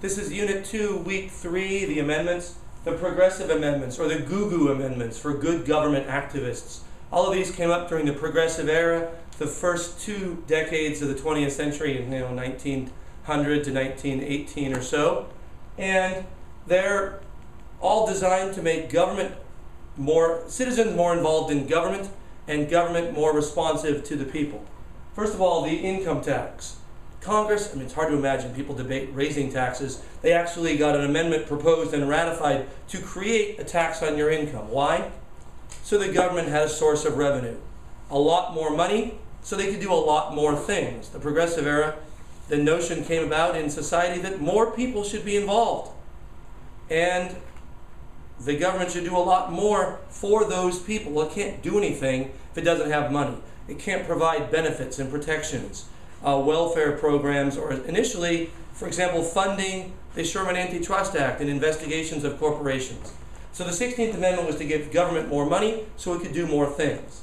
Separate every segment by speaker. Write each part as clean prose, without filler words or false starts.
Speaker 1: This is Unit 2, Week 3, the amendments, the Progressive Amendments, or the GUGU Amendments for Good Government Activists. All of these came up during the Progressive Era, the first 2 decades of the 20th century, 1900 to 1918 or so. And they're all designed to make citizens more involved in government and government more responsive to the people. First of all, the income tax. Congress, it's hard to imagine people debate raising taxes. They actually got an amendment proposed and ratified to create a tax on your income. Why? So the government had a source of revenue. A lot more money, so they could do a lot more things. The Progressive Era, the notion came about in society that more people should be involved. And the government should do a lot more for those people. Well, it can't do anything if it doesn't have money. It can't provide benefits and protections, welfare programs, or initially, for example, funding the Sherman Antitrust Act and investigations of corporations. So the 16th Amendment was to give government more money so it could do more things.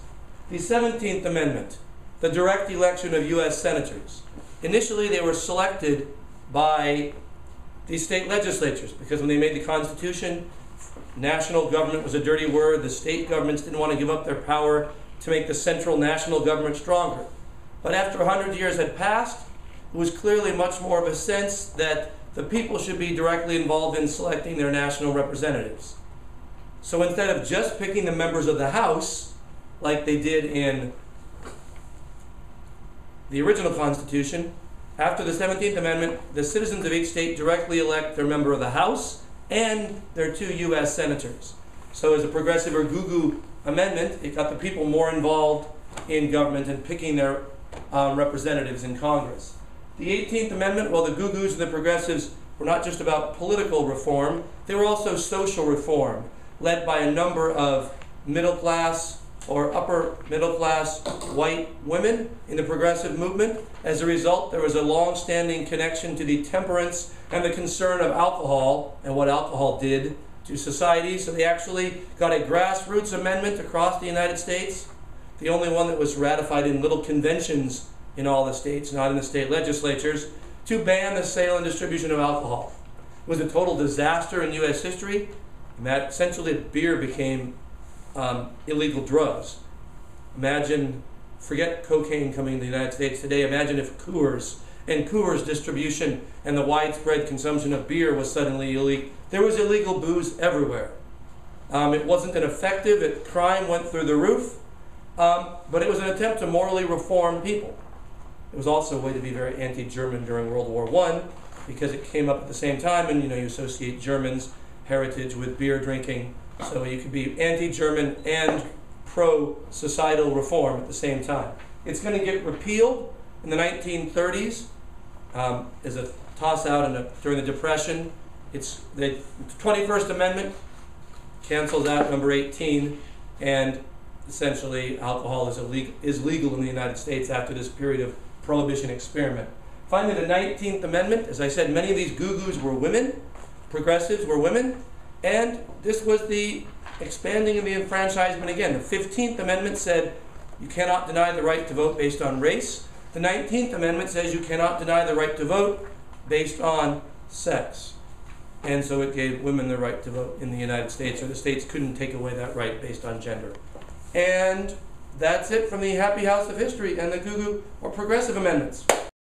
Speaker 1: The 17th Amendment, the direct election of U.S. senators. Initially, they were selected by the state legislatures because when they made the Constitution, national government was a dirty word. The state governments didn't want to give up their power to make the central national government stronger. But after 100 years had passed, it was clearly much more of a sense that the people should be directly involved in selecting their national representatives. So instead of just picking the members of the House, like they did in the original Constitution, after the 17th Amendment, the citizens of each state directly elect their member of the House and their 2 U.S. senators. So as a progressive or GUGU amendment, it got the people more involved in government and picking their representatives in Congress. The 18th Amendment, well, the GUGUs and the progressives were not just about political reform, they were also social reform, led by a number of middle class or upper middle class white women in the progressive movement. As a result, there was a long-standing connection to the temperance and the concern of alcohol and what alcohol did to society. So they actually got a grassroots amendment across the United States, the only one that was ratified in little conventions in all the states, not in the state legislatures, to ban the sale and distribution of alcohol. It was a total disaster in U.S. history. Essentially, beer became illegal drugs. Forget cocaine coming to the United States today. Imagine if Coors and Coors distribution and the widespread consumption of beer was suddenly illegal. There was illegal booze everywhere. It wasn't an effective, crime went through the roof, but it was an attempt to morally reform people. It was also a way to be very anti-German during World War I, because it came up at the same time, and you associate Germans' heritage with beer drinking, so you could be anti-German and pro-societal reform at the same time. It's going to get repealed in the 1930s as a toss-out during the Depression. It's the 21st Amendment cancels out number 18, and essentially alcohol is legal in the United States after this period of prohibition experiment. Finally, the 19th Amendment, as I said, many of these GUGUs were women, progressives were women, and this was the expanding of the enfranchisement again. The 15th Amendment said you cannot deny the right to vote based on race. The 19th Amendment says you cannot deny the right to vote based on sex. And so it gave women the right to vote in the United States, or the states couldn't take away that right based on gender. And that's it from the Happy House of History and the GUGU or Progressive Amendments.